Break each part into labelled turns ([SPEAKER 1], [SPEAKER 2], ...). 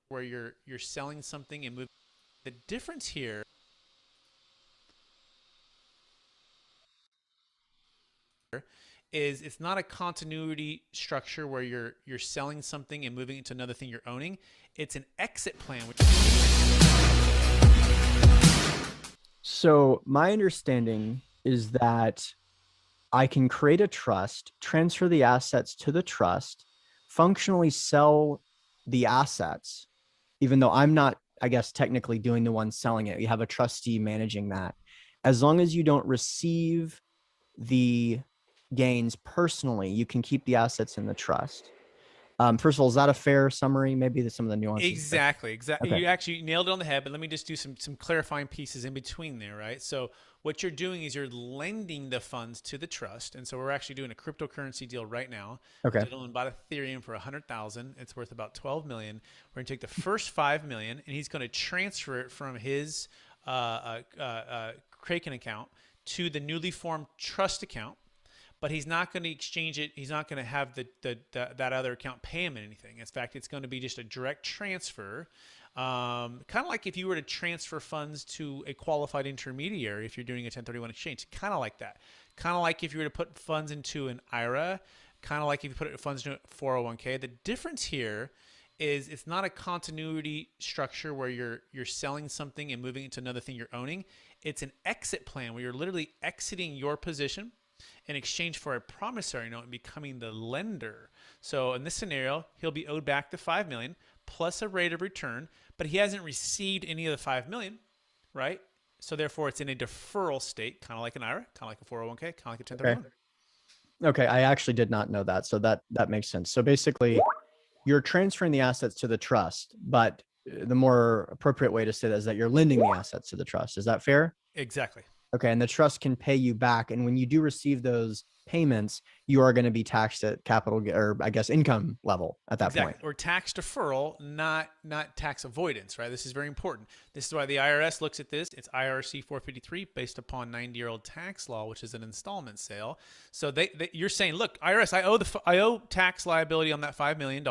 [SPEAKER 1] where you're selling something and moving. The difference here is it's not a continuity structure where you're selling something and moving into another thing you're owning. It's an exit plan.
[SPEAKER 2] So my understanding is that I can create a trust, transfer the assets to the trust, functionally sell the assets, even though I'm not, I guess, technically doing the one selling it. You have a trustee managing that. As long as you don't receive the gains personally, you can keep the assets in the trust. First of all, is that a fair summary? Maybe some of the nuances there.
[SPEAKER 1] Exactly.
[SPEAKER 2] Okay.
[SPEAKER 1] You actually nailed it on the head, but let me just do some clarifying pieces in between there, right? So what you're doing is you're lending the funds to the trust, and so we're actually doing a cryptocurrency deal right now. A
[SPEAKER 2] Okay.
[SPEAKER 1] gentleman bought Ethereum for 100,000. It's worth about 12 million. We're gonna take the first 5 million, and he's gonna transfer it from his Kraken account to the newly formed trust account, but he's not going to exchange it. He's not going to have that other account pay him anything. In fact, it's going to be just a direct transfer, kind of like if you were to transfer funds to a qualified intermediary if you're doing a 1031 exchange, kind of like that. Kind of like if you were to put funds into an IRA, kind of like if you put funds into a 401k. The difference here is it's not a continuity structure where you're selling something and moving into another thing you're owning. It's an exit plan where you're literally exiting your position in exchange for a promissory note and becoming the lender. So in this scenario, he'll be owed back the 5 million plus a rate of return, but he hasn't received any of the 5 million, right? So therefore it's in a deferral state, kind of like an IRA, kind of like a 401k, kind of like a
[SPEAKER 2] Okay.
[SPEAKER 1] 1031.
[SPEAKER 2] Okay. I actually did not know that. So that makes sense. So basically, you're transferring the assets to the trust, but the more appropriate way to say that is that you're lending the assets to the trust. Is that fair?
[SPEAKER 1] Exactly.
[SPEAKER 2] Okay. And the trust can pay you back. And when you do receive those payments, you are going to be taxed at capital or I guess income level at that point.
[SPEAKER 1] Exactly. Or tax deferral, not tax avoidance, right? This is very important. This is why the IRS looks at this. It's IRC 453 based upon 90-year-old tax law, which is an installment sale. So you're saying, look, IRS, I owe tax liability on that $5 million,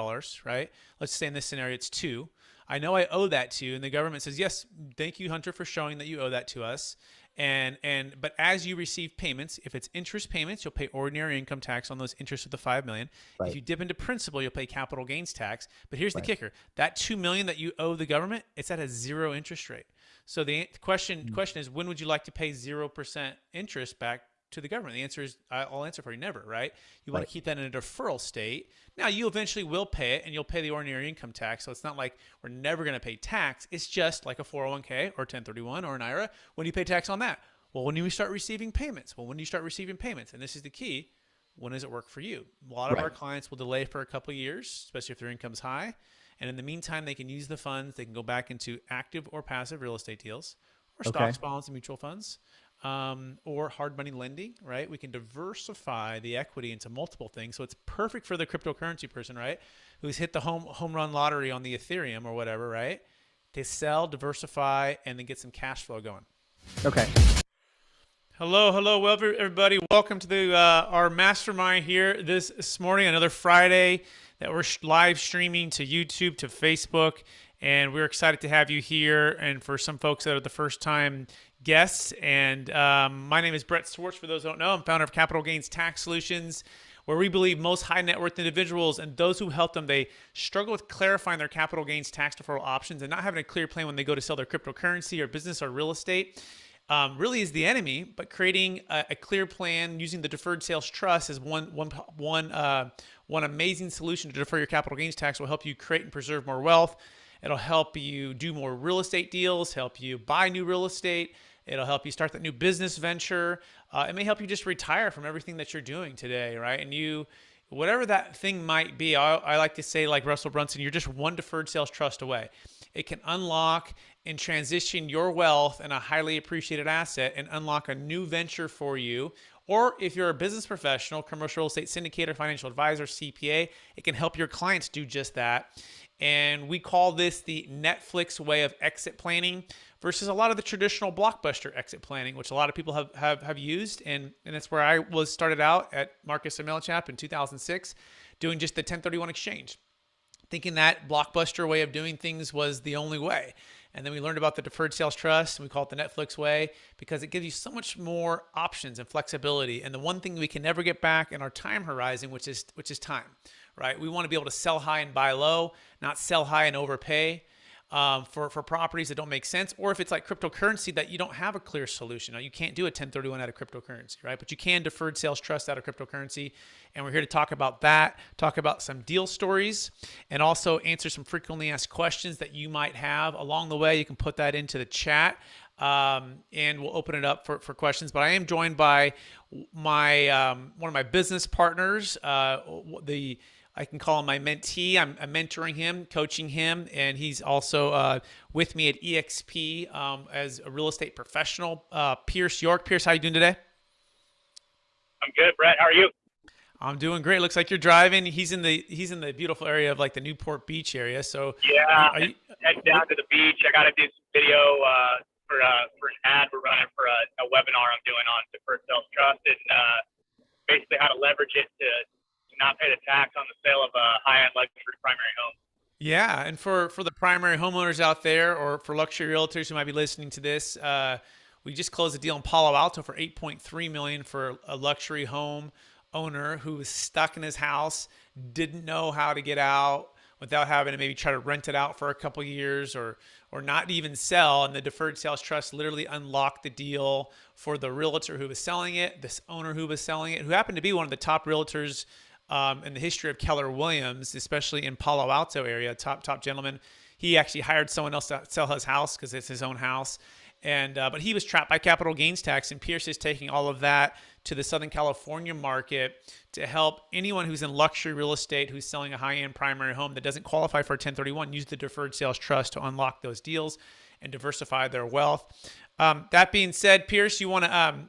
[SPEAKER 1] right? Let's say in this scenario it's two. I know I owe that to you, and the government says, yes, thank you, Hunter, for showing that you owe that to us. But as you receive payments, if it's interest payments, you'll pay ordinary income tax on those interest of the 5 million. If
[SPEAKER 2] Right.
[SPEAKER 1] you dip into principal, you'll pay capital gains tax. But here's the
[SPEAKER 2] Right.
[SPEAKER 1] kicker: that 2 million that you owe the government, it's at a zero interest rate. So the question is, when would you like to pay 0% interest back to the government? The answer is, I'll answer for you, never, right? You want
[SPEAKER 2] Right.
[SPEAKER 1] to keep that in a deferral state. Now, you eventually will pay it, and you'll pay the ordinary income tax. So it's not like we're never going to pay tax. It's just like a 401k or 1031 or an IRA. When do you pay tax on that? Well, when do you start receiving payments? Well, when do you start receiving payments? And this is the key. When does it work for you? A lot of our
[SPEAKER 2] Right.
[SPEAKER 1] clients will delay for a couple of years, especially if their income's high. And in the meantime, they can use the funds. They can go back into active or passive real estate deals or
[SPEAKER 2] Okay.
[SPEAKER 1] stocks, bonds, and mutual funds, or hard money lending, right? We can diversify the equity into multiple things. So it's perfect for the cryptocurrency person, right? Who's hit the home run lottery on the Ethereum or whatever, right? To sell, diversify, and then get some cash flow going.
[SPEAKER 2] Okay.
[SPEAKER 1] Hello, well, everybody. Welcome to our mastermind here this morning. Another Friday that we're live streaming to YouTube, to Facebook, and we're excited to have you here. And for some folks that are the first time guests, and my name is Brett Swarts. For those who don't know, I'm founder of Capital Gains Tax Solutions, where we believe most high net worth individuals and those who help them, they struggle with clarifying their capital gains tax deferral options and not having a clear plan when they go to sell their cryptocurrency or business or real estate. Really is the enemy, but creating a clear plan using the Deferred Sales Trust as one amazing solution to defer your capital gains tax will help you create and preserve more wealth. It'll help you do more real estate deals, help you buy new real estate. It'll help you start that new business venture. It may help you just retire from everything that you're doing today, right? And whatever that thing might be, I like to say, like Russell Brunson, you're just one deferred sales trust away. It can unlock and transition your wealth and a highly appreciated asset and unlock a new venture for you. Or if you're a business professional, commercial real estate syndicator, financial advisor, CPA, it can help your clients do just that. And we call this the Netflix way of exit planning versus a lot of the traditional blockbuster exit planning, which a lot of people have used. And that's where I started out at Marcus & Millichap in 2006, doing just the 1031 exchange. thinking that blockbuster way of doing things was the only way. And then we learned about the Deferred Sales Trust, and we call it the Netflix way, because it gives you so much more options and flexibility. And the one thing we can never get back in our time horizon, which is time, right? We want to be able to sell high and buy low, not sell high and overpay. For properties that don't make sense, or if it's like cryptocurrency that you don't have a clear solution. Now, you can't do a 1031 out of cryptocurrency, right? But you can deferred sales trust out of cryptocurrency. And we're here to talk about that, talk about some deal stories, and also answer some frequently asked questions that you might have along the way. You can put that into the chat. And we'll open it up for questions. But I am joined by my one of my business partners, I can call him my mentee. I'm mentoring him, coaching him, and he's also with me at EXP as a real estate professional. Pierce York. Pierce, how you doing today?
[SPEAKER 3] I'm good, Brett. How are you?
[SPEAKER 1] I'm doing great. Looks like you're driving. He's in the beautiful area of like the Newport Beach area. So
[SPEAKER 3] Yeah,
[SPEAKER 1] are you,
[SPEAKER 3] head down to the beach. I got to do some video for an ad we're running for a webinar I'm doing on deferred sales trust and basically how to leverage it to not pay the tax on the sale of a high-end luxury primary home.
[SPEAKER 1] Yeah, and for the primary homeowners out there, or for luxury realtors who might be listening to this, we just closed a deal in Palo Alto for $8.3 million for a luxury home owner who was stuck in his house, didn't know how to get out without having to maybe try to rent it out for a couple years or not even sell. And the deferred sales trust literally unlocked the deal for the realtor who was selling it, this owner who was selling it, who happened to be one of the top realtors in the history of Keller Williams, especially in Palo Alto area, top gentleman. He actually hired someone else to sell his house because it's his own house. And but he was trapped by capital gains tax, and Pierce is taking all of that to the Southern California market to help anyone who's in luxury real estate who's selling a high-end primary home that doesn't qualify for a 1031 use the deferred sales trust to unlock those deals and diversify their wealth. That being said, Pierce, you want to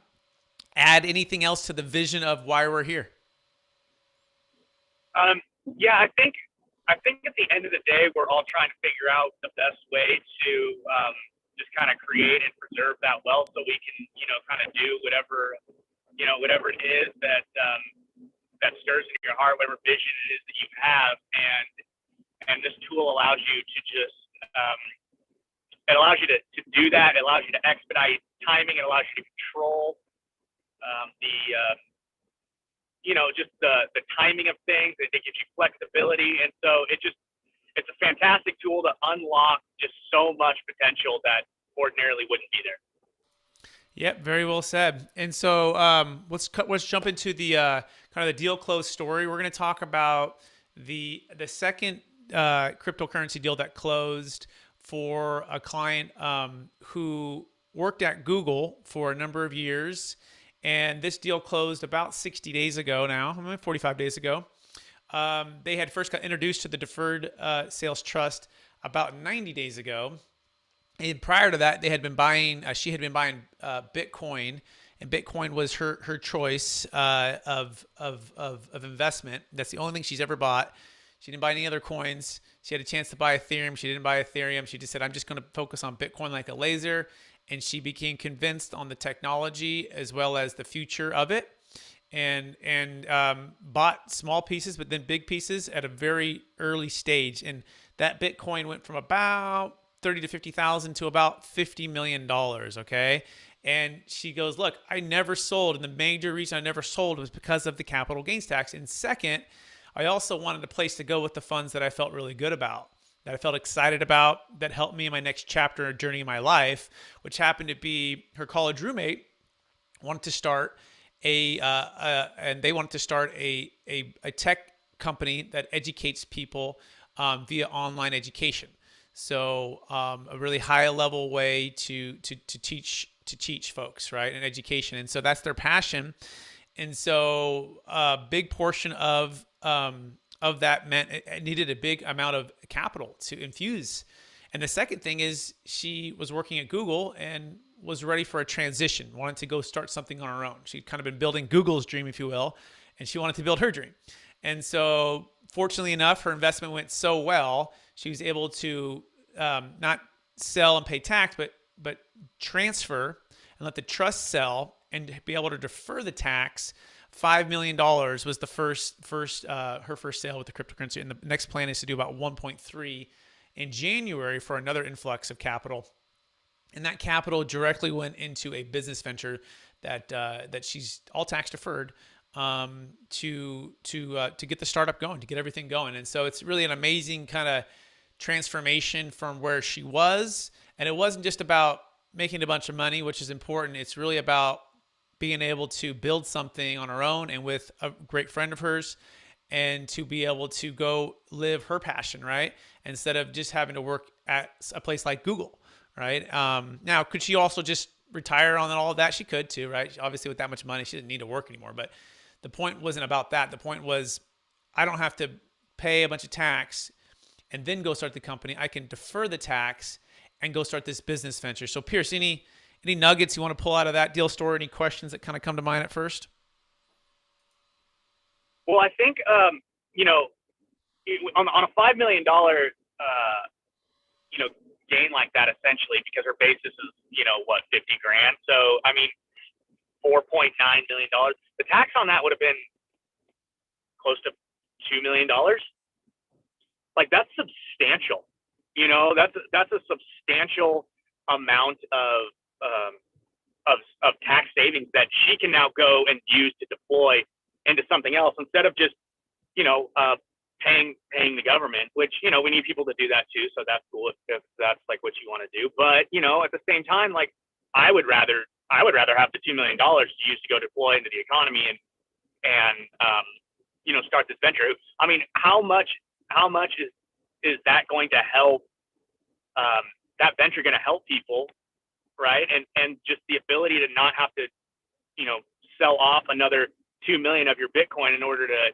[SPEAKER 1] add anything else to the vision of why we're here?
[SPEAKER 3] Yeah, I think at the end of the day, we're all trying to figure out the best way to just kind of create and preserve that wealth so we can, kind of do whatever it is that that stirs in your heart, whatever vision it is that you have. And this tool allows you to just, it allows you to do that. It allows you to expedite timing. It allows you to control just the timing of things. It gives you flexibility. And so it's a fantastic tool to unlock just so much potential that ordinarily wouldn't be there.
[SPEAKER 1] Yep, very well said. And so let's jump into the kind of the deal close story. We're going to talk about the second cryptocurrency deal that closed for a client who worked at Google for a number of years. And this deal closed about 60 days ago now, 45 days ago. They had first got introduced to the deferred sales trust about 90 days ago. And prior to that, they had been buying. She had been buying Bitcoin, and Bitcoin was her choice of investment. That's the only thing she's ever bought. She didn't buy any other coins. She had a chance to buy Ethereum. She didn't buy Ethereum. She just said, "I'm just going to focus on Bitcoin like a laser." And she became convinced on the technology as well as the future of it, and bought small pieces, but then big pieces at a very early stage. And that Bitcoin went from about 30 to 50,000 to about $50 million. Okay. And she goes, look, I never sold. And the major reason I never sold was because of the capital gains tax. And second, I also wanted a place to go with the funds that I felt really good about, that I felt excited about, that helped me in my next chapter or journey in my life, which happened to be her college roommate wanted to start a tech company that educates people via online education. So a really high level way to teach folks, right, in education. And so that's their passion. And so a big portion of that meant it needed a big amount of capital to infuse. And the second thing is she was working at Google and was ready for a transition, wanted to go start something on her own. She'd kind of been building Google's dream, if you will, and she wanted to build her dream. And so fortunately enough, her investment went so well, she was able to not sell and pay tax, but transfer and let the trust sell and be able to defer the tax $5 million was the her first sale with the cryptocurrency, and the next plan is to do about 1.3 in January for another influx of capital. And that capital directly went into a business venture that she's all tax deferred, to get the startup going, to get everything going. And so it's really an amazing kind of transformation from where she was. And it wasn't just about making a bunch of money, which is important. It's really about being able to build something on her own and with a great friend of hers, and to be able to go live her passion, right? Instead of just having to work at a place like Google, right? Now, could she also just retire on all of that? She could too, right? Obviously, with that much money, she didn't need to work anymore. But the point wasn't about that. The point was, I don't have to pay a bunch of tax and then go start the company. I can defer the tax and go start this business venture. So Pierce, any nuggets you want to pull out of that deal story? Any questions that kind of come to mind at first?
[SPEAKER 3] Well, I think, on a $5 million, gain like that, essentially, because her basis is, 50 grand. So, I mean, $4.9 million. The tax on that would have been close to $2 million. Like, that's substantial. That's a substantial amount of tax savings that she can now go and use to deploy into something else, instead of just, paying the government, which, we need people to do that too. So that's cool if that's like what you want to do. But, at the same time, like, I would rather have the $2 million to use to go deploy into the economy and start this venture. I mean, how much is that going to help, that venture going to help people, right? And just the ability to not have to, sell off another 2 million of your Bitcoin in order to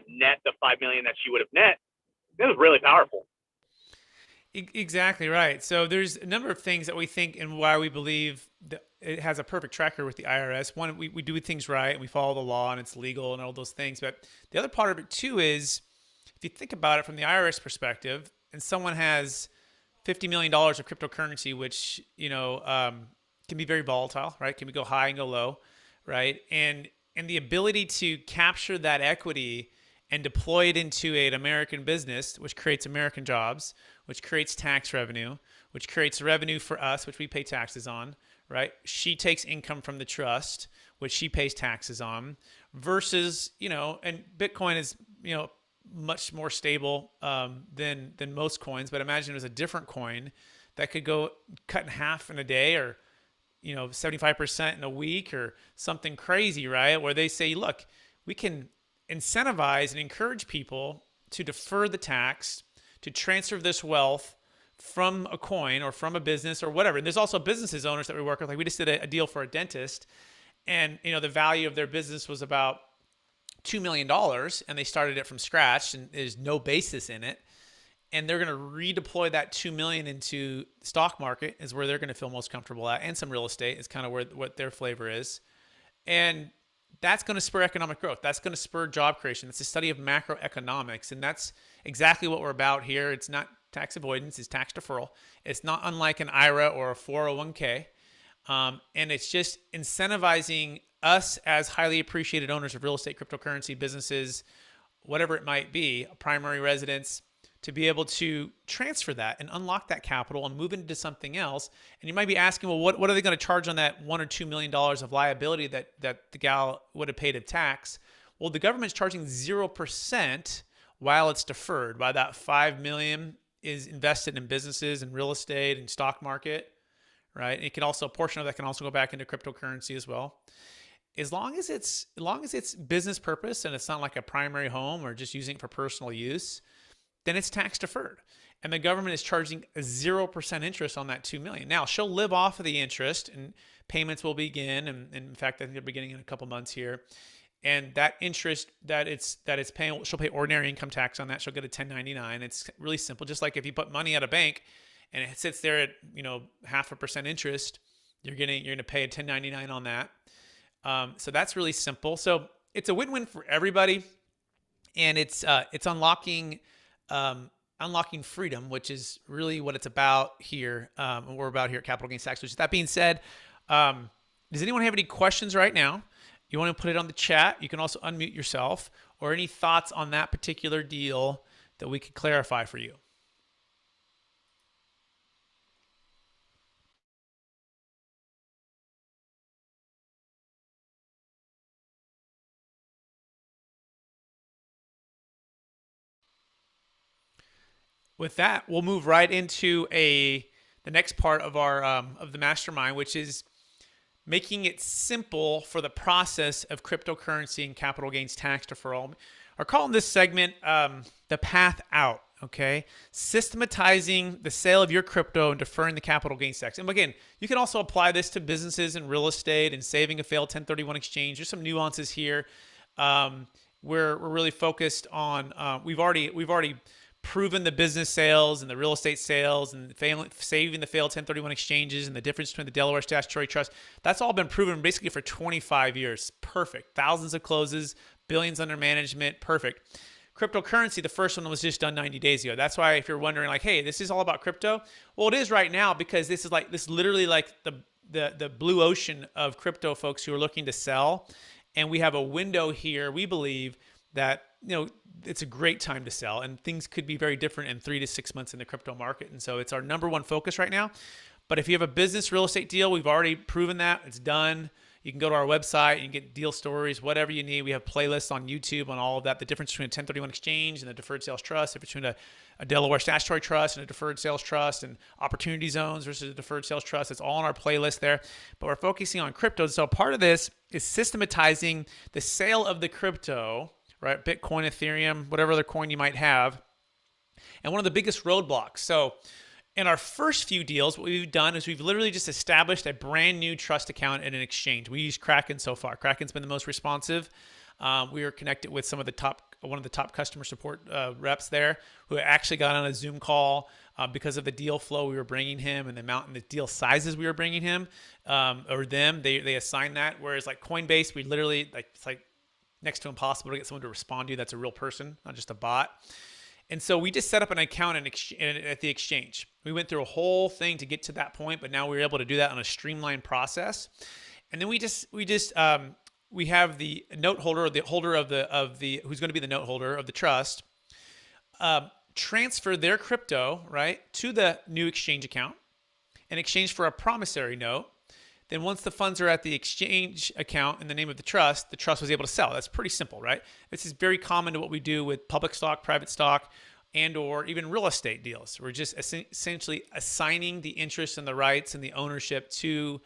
[SPEAKER 3] net the 5 million that she would have net. This is really powerful.
[SPEAKER 1] Exactly right. So there's a number of things that we think and why we believe that it has a perfect track record with the IRS. One, we do things right and we follow the law and it's legal and all those things. But the other part of it too is, if you think about it from the IRS perspective, and someone has $50 million of cryptocurrency, which, can be very volatile, right? Can go high and go low, right? And the ability to capture that equity and deploy it into an American business, which creates American jobs, which creates tax revenue, which creates revenue for us, which we pay taxes on, right? She takes income from the trust, which she pays taxes on, versus, and Bitcoin is, much more stable than most coins. But imagine it was a different coin that could go cut in half in a day, or 75% in a week, or something crazy, right? Where they say, look, we can incentivize and encourage people to defer the tax, to transfer this wealth from a coin or from a business or whatever. And there's also businesses owners that we work with. Like, we just did a deal for a dentist, and the value of their business was about $2 million, and they started it from scratch, and there's no basis in it. And they're going to redeploy that 2 million into the stock market, is where they're going to feel most comfortable at, and some real estate is kind of what their flavor is. And that's going to spur economic growth. That's going to spur job creation. It's a study of macroeconomics, and that's exactly what we're about here. It's not tax avoidance, it's tax deferral. It's not unlike an IRA or a 401k. And it's just incentivizing us as highly appreciated owners of real estate, cryptocurrency, businesses, whatever it might be, primary residence, to be able to transfer that and unlock that capital and move into something else. And you might be asking, well, what are they going to charge on that $1 or $2 million of liability that the gal would have paid in tax? Well, the government's charging 0% while it's deferred. While that $5 million is invested in businesses and real estate and stock market, right? And it can also, a portion of that can also go back into cryptocurrency as well. As long as it's business purpose and it's not like a primary home or just using it for personal use, then it's tax deferred. And the government is charging a 0% interest on that $2 million. Now, she'll live off of the interest, and payments will begin. And in fact, I think they're beginning in a couple months here. And that interest that it's paying, she'll pay ordinary income tax on that. She'll get a 1099. It's really simple. Just like if you put money at a bank and it sits there at 0.5% interest, you're going to pay a 1099 on that. So that's really simple. So it's a win-win for everybody, and it's unlocking freedom, which is really what it's about here. What we're about here at Capital Gains Tax. Which, that being said, does anyone have any questions right now? you want to put it on the chat. You can also unmute yourself, or any thoughts on that particular deal that we could clarify for you. With that, we'll move right into the next part of our of the mastermind, which is making it simple for the process of cryptocurrency and capital gains tax deferral. We're calling this segment the path out. Okay, systematizing the sale of your crypto and deferring the capital gains tax. And again, you can also apply this to businesses and real estate and saving a failed 1031 exchange. There's some nuances here. We're really focused on we've already proven the business sales and the real estate sales and saving the failed 1031 exchanges and the difference between the Delaware Statutory Trust. That's all been proven basically for 25 years. Perfect. Thousands of closes, billions under management. Perfect. Cryptocurrency, the first one was just done 90 days ago. That's why if you're wondering like, hey, this is all about crypto. Well, it is right now, because this is literally like the blue ocean of crypto folks who are looking to sell. And we have a window here, we believe, that it's a great time to sell, and things could be very different in 3 to 6 months in the crypto market. And so it's our number one focus right now. But if you have a business real estate deal, we've already proven that it's done. You can go to our website, you can get deal stories, whatever you need. We have playlists on YouTube on all of that. The difference between a 1031 exchange and a deferred sales trust, the difference between a Delaware Statutory Trust and a deferred sales trust, and opportunity zones versus a deferred sales trust. It's all on our playlist there. But we're focusing on crypto. So part of this is systematizing the sale of the crypto, right? Bitcoin, Ethereum, whatever other coin you might have. And one of the biggest roadblocks. So in our first few deals, what we've done is we've literally just established a brand new trust account in an exchange. We use Kraken so far. Kraken's been the most responsive. We are connected with one of the top customer support reps there, who actually got on a Zoom call because of the deal flow we were bringing him and the amount and the deal sizes we were bringing him or them. They assign that. Whereas like Coinbase, we literally it's like next to impossible to get someone to respond to you that's a real person, not just a bot. And so we just set up an account at the exchange. We went through a whole thing to get to that point, but now we're able to do that on a streamlined process. And then we have the note holder, or the holder of the who's going to be the note holder of the trust, transfer their crypto, right, to the new exchange account in exchange for a promissory note. Then once the funds are at the exchange account in the name of the trust was able to sell. That's pretty simple, right? This is very common to what we do with public stock, private stock, and or even real estate deals. We're just essentially assigning the interests and the rights and the ownership to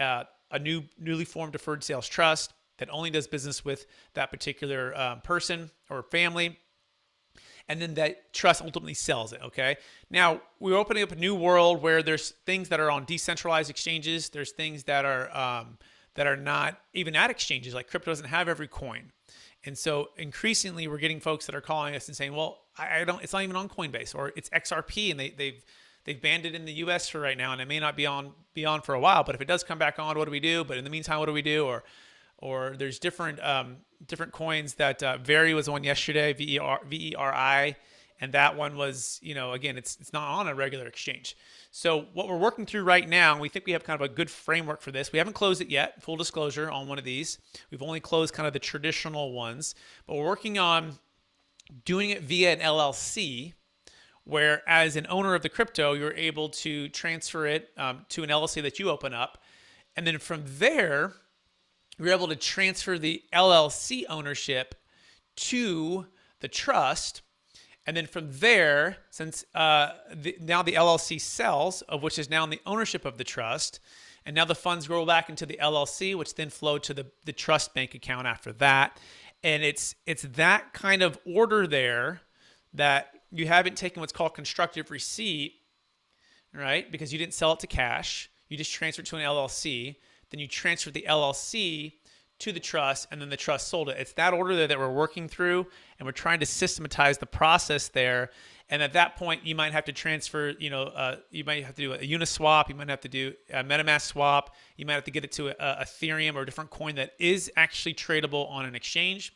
[SPEAKER 1] a newly formed deferred sales trust that only does business with that particular person or family. And then that trust ultimately sells it, okay? Now, we're opening up a new world where there's things that are on decentralized exchanges. There's things that are not even at exchanges. Like crypto doesn't have every coin. And so increasingly, we're getting folks that are calling us and saying, well, it's not even on Coinbase, or it's XRP, and they've banned it in the US for right now, and it may not be on for a while, but if it does come back on, what do we do? But in the meantime, what do we do? Or there's different coins that Veri was on yesterday, VERI, and that one was, again, it's not on a regular exchange. So what we're working through right now, and we think we have kind of a good framework for this. We haven't closed it yet, full disclosure, on one of these. We've only closed kind of the traditional ones, but we're working on doing it via an LLC, where as an owner of the crypto, you're able to transfer it to an LLC that you open up. And then from there, you're able to transfer the LLC ownership to the trust. And then from there, since now the LLC sells, of which is now in the ownership of the trust, and now the funds roll back into the LLC, which then flow to the trust bank account after that. And it's that kind of order there, that you haven't taken what's called constructive receipt, right? Because you didn't sell it to cash. You just transferred to an LLC. Then you transferred the LLC to the trust, and then the trust sold it. It's that order there that we're working through, and we're trying to systematize the process there. And at that point, you might have to transfer, you might have to do a Uniswap, you might have to do a MetaMask swap, you might have to get it to a Ethereum or a different coin that is actually tradable on an exchange,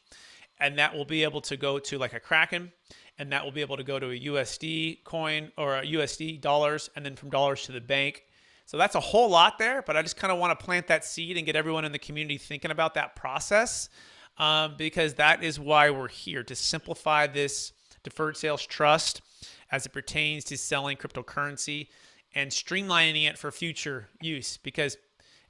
[SPEAKER 1] and that will be able to go to like a Kraken, and that will be able to go to a USD coin or a USD dollars, and then from dollars to the bank. So that's a whole lot there, but I just kind of want to plant that seed and get everyone in the community thinking about that process, because that is why we're here, to simplify this deferred sales trust as it pertains to selling cryptocurrency and streamlining it for future use. Because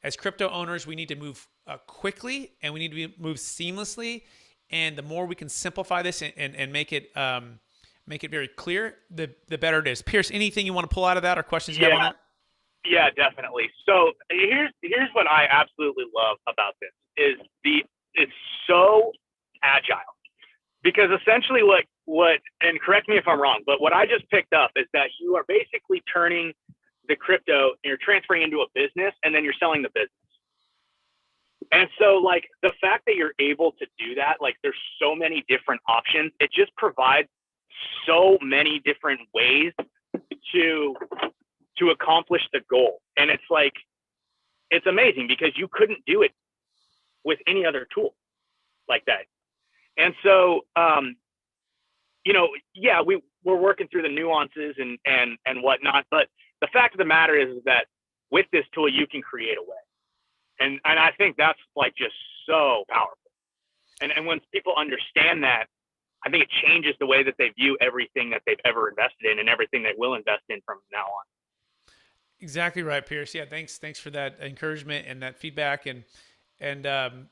[SPEAKER 1] as crypto owners, we need to move quickly, and we need to move seamlessly. And the more we can simplify this and make it very clear, the better it is. Pierce, anything you want to pull out of that, or questions you have on that?
[SPEAKER 3] Yeah, definitely. So here's what I absolutely love about this is it's so agile, because essentially what and correct me if I'm wrong, but what I just picked up is that you are basically turning the crypto and you're transferring into a business, and then you're selling the business. And so like the fact that you're able to do that, like there's so many different options, it just provides so many different ways to accomplish the goal. And it's like, it's amazing, because you couldn't do it with any other tool like that. And so, yeah, we're working through the nuances and whatnot, but the fact of the matter is that with this tool, you can create a way. And I think that's like just so powerful. And when people understand that, I think it changes the way that they view everything that they've ever invested in and everything they will invest in from now on.
[SPEAKER 1] Exactly right, Pierce. Yeah, thanks for that encouragement and that feedback. And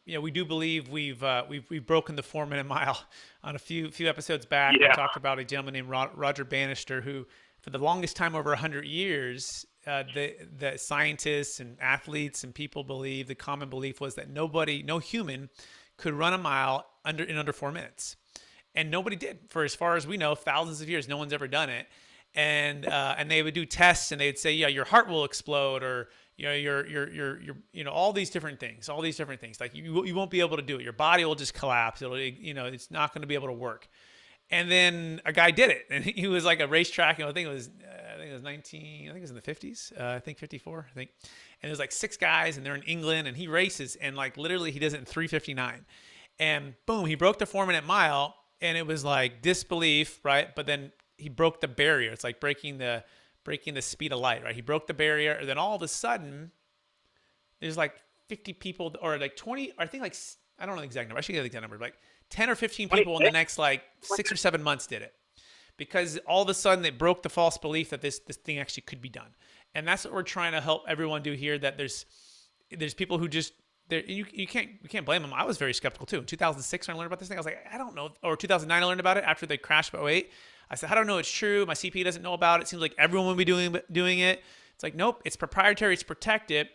[SPEAKER 1] we do believe we've broken the 4-minute mile on a few episodes back.
[SPEAKER 3] Yeah.
[SPEAKER 1] We talked about a gentleman named Roger Bannister, who for the longest time, over 100 years, the scientists and athletes and people believe, the common belief was that no human could run a mile in under 4 minutes. And nobody did. For as far as we know, thousands of years, no one's ever done it. And they would do tests, and they'd say, yeah, your heart will explode, or your all these different things. Like you won't be able to do it. Your body will just collapse. It's not going to be able to work. And then a guy did it, and he was like a racetrack. I think it was 19. I think it was in the 50s. I think 54. I think, and there's like 6 guys, and they're in England, and he races, and like literally he does it in 3:59, and boom, he broke the 4-minute mile, and it was like disbelief, right? But then he broke the barrier. It's like breaking the speed of light, right? He broke the barrier, and then all of a sudden, there's like 50 people, or like 20, I think like, I don't know the exact number. I should get the exact number. Like 10 or 15 people in the next like 6 or 7 months did it, because all of a sudden it broke the false belief that this thing actually could be done. And that's what we're trying to help everyone do here. That there's people who just, you can't blame them. I was very skeptical too. In 2006, when I learned about this thing, I was like, I don't know. Or 2009, I learned about it after the crash of 2008. I said, I don't know it's true. My CPA doesn't know about it. It seems like everyone will be doing it. It's like, nope, it's proprietary, it's protected.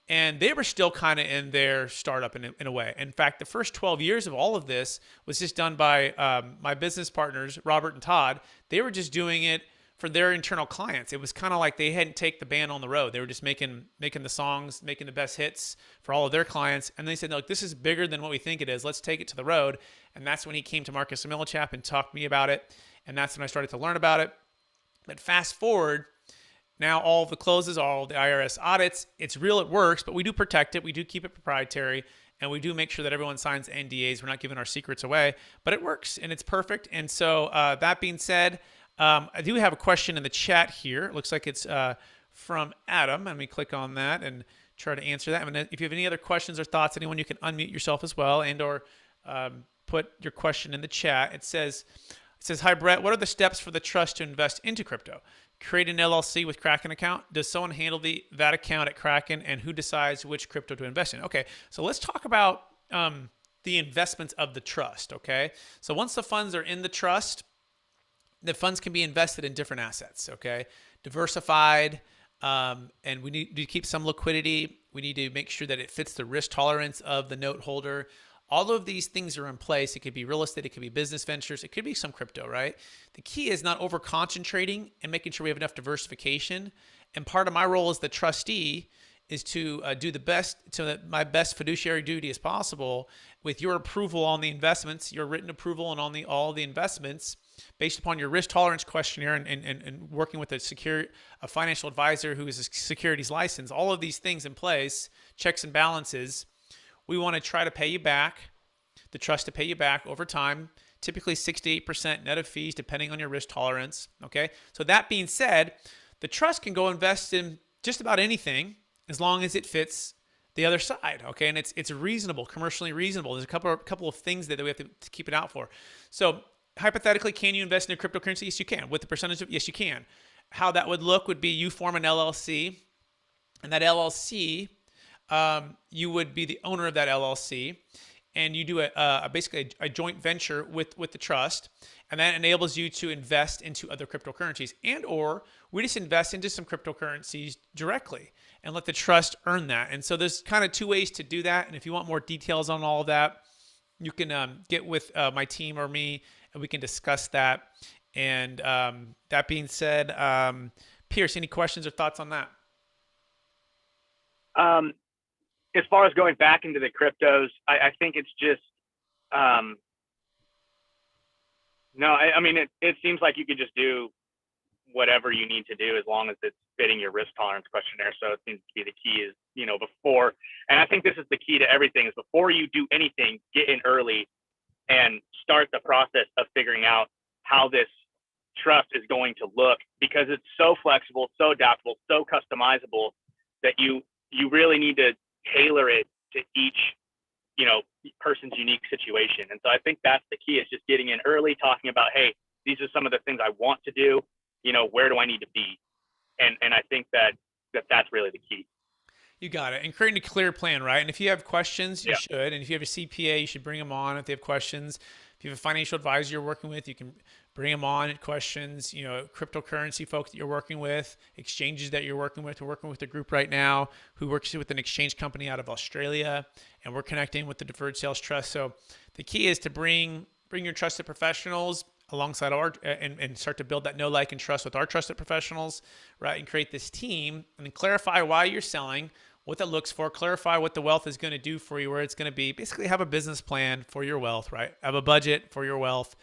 [SPEAKER 1] And they were still kind of in their startup in a way. In fact, the first 12 years of all of this was just done by my business partners, Robert and Todd. They were just doing it for their internal clients. It was kind of like they hadn't taken the band on the road. They were just making the songs, making the best hits for all of their clients. And they said, look, this is bigger than what we think it is. Let's take it to the road. And that's when he came to Marcus Millichap and talked to me about it. And that's when I started to learn about it. But fast forward, now all the closes, all the IRS audits, it's real, it works, but we do protect it. We do keep it proprietary, and we do make sure that everyone signs NDAs. We're not giving our secrets away, but it works, and it's perfect. And so that being said, I do have a question in the chat here. It looks like it's from Adam. Let me click on that and try to answer that. And if you have any other questions or thoughts, anyone, you can unmute yourself as well, and or put your question in the chat. It says, hi, Brett. What are the steps for the trust to invest into crypto? Create an LLC with Kraken account. Does someone handle that account at Kraken, and who decides which crypto to invest in? Okay, so let's talk about the investments of the trust, okay? So once the funds are in the trust, the funds can be invested in different assets, okay? Diversified, and we need to keep some liquidity. We need to make sure that it fits the risk tolerance of the note holder. All of these things are in place. It could be real estate. It could be business ventures. It could be some crypto, right? The key is not over-concentrating and making sure we have enough diversification. And part of my role as the trustee is to do the best, my best fiduciary duty as possible with your approval on the investments, your written approval on all the investments based upon your risk tolerance questionnaire and working with a financial advisor who is a securities license. All of these things in place, checks and balances. We want to try to pay you back, the trust to pay you back over time, typically 6 to 8% net of fees, depending on your risk tolerance. Okay. So that being said, the trust can go invest in just about anything as long as it fits the other side. Okay, and it's reasonable, commercially reasonable. There's a couple of things that we have to keep it out for. So hypothetically, can you invest in a cryptocurrency? Yes, you can. With the percentage of, yes, you can. How that would look would be you form an LLC, and that LLC, you would be the owner of that LLC, and you do basically a joint venture with the trust, and that enables you to invest into other cryptocurrencies, and or we just invest into some cryptocurrencies directly and let the trust earn that. And so there's kind of two ways to do that. And if you want more details on all of that, you can get with my team or me, and we can discuss that. And that being said, Pierce, any questions or thoughts on that?
[SPEAKER 3] As far as going back into the cryptos, I think it's just, no, I mean, it seems like you could just do whatever you need to do as long as it's fitting your risk tolerance questionnaire. So it seems to be the key is, before, and I think this is the key to everything, is before you do anything, get in early and start the process of figuring out how this trust is going to look, because it's so flexible, so adaptable, so customizable that you really need to tailor it to each person's unique situation. And so I think that's the key, is just getting in early, talking about, hey, these are some of the things I want to do, where do I need to be? And I think that's really the key.
[SPEAKER 1] You got it. And creating a clear plan, right? And if you have questions, you
[SPEAKER 3] Yeah.
[SPEAKER 1] should. And if you have a CPA, you should bring them on if they have questions. If you have a financial advisor you're working with, you can bring them on at questions. Cryptocurrency folks that you're working with, exchanges that you're working with. We're working with a group right now who works with an exchange company out of Australia, and we're connecting with the Deferred Sales Trust. So the key is to bring your trusted professionals alongside our and start to build that know, like, and trust with our trusted professionals, right? And create this team, and then clarify why you're selling, what that looks for, clarify what the wealth is going to do for you, where it's going to be. Basically have a business plan for your wealth, right? Have a budget for your wealth,